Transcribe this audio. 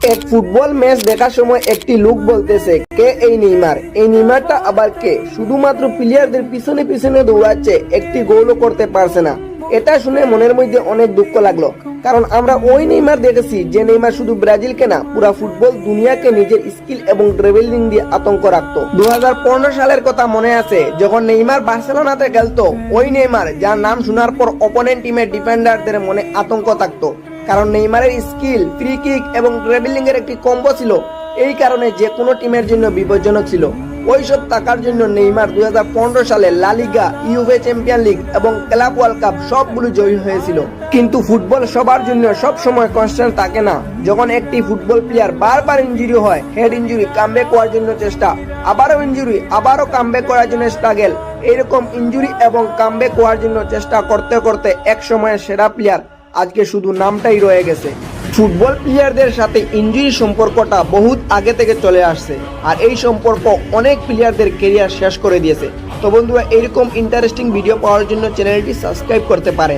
এক football match দেখার সময় একটি লোক বলতেছে, কে এই নেইমার? এই নেইমারটা আবার কে? শুধুমাত্র প্লেয়ারদের পিছনে পিছনে দৌড়াচ্ছে, একটি গোলও করতে পারছে না। এটা শুনে মনের মধ্যে অনেক দুঃখ লাগলো, কারণ আমরা ওই নেইমার দেখেছি যে নেইমার শুধু ব্রাজিলকে না, পুরা ফুটবল দুনিয়াকে নিজের স্কিল এবং ড্রিবলিং দিয়ে আতঙ্ক রাখতো। 2015 সালের কথা মনে আছে, যখন নেইমার বার্সেলোনাতে খেলতো। ওই নেইমার যার নাম শোনার পর অপোনেন্ট টিমের ডিফেন্ডারদের মনে আতঙ্ক থাকতো, কারণ নেইমারের স্কিল, ফ্রি কিক এবং ড্রিবলিং এর একটি কম্বো ছিল। এই কারণে যে কোনো টিমের জন্য বিপজ্জনক ছিল। ওইসব টাকার জন্য নেইমার 2015 সালে লা লিগা, ইউভে চ্যাম্পিয়ন লিগ এবং ক্লাব ওয়ার্ল্ড কাপ সবগুলো জয়ী হয়েছিল। কিন্তু ফুটবল সবার জন্য সব সময় কনস্ট্যান্ট থাকে না। যখন একটি ফুটবল প্লেয়ার বারবার ইনজুরি হয়, হেড ইনজুরি, কামব্যাক করার জন্য চেষ্টা, আবারও ইনজুরি, আবারও কামব্যাক করার জন্য স্ট্রাগল, এরকম ইনজুরি এবং কামব্যাক করার জন্য চেষ্টা করতে করতে এক সময়ের সেরা প্লেয়ার আজকে শুধু নামটাই রয়ে গেছে। ফুটবল প্লেয়ারদের সাথে ইনজুরি সম্পর্কটা বহুত আগে থেকে চলে আসছে, আর এই সম্পর্ক অনেক প্লেয়ারদের ক্যারিয়ার শেষ করে দিয়েছে। তো বন্ধুরা, এরকম ইন্টারেস্টিং ভিডিও পাওয়ার জন্য চ্যানেলটি সাবস্ক্রাইব করতে পারেন।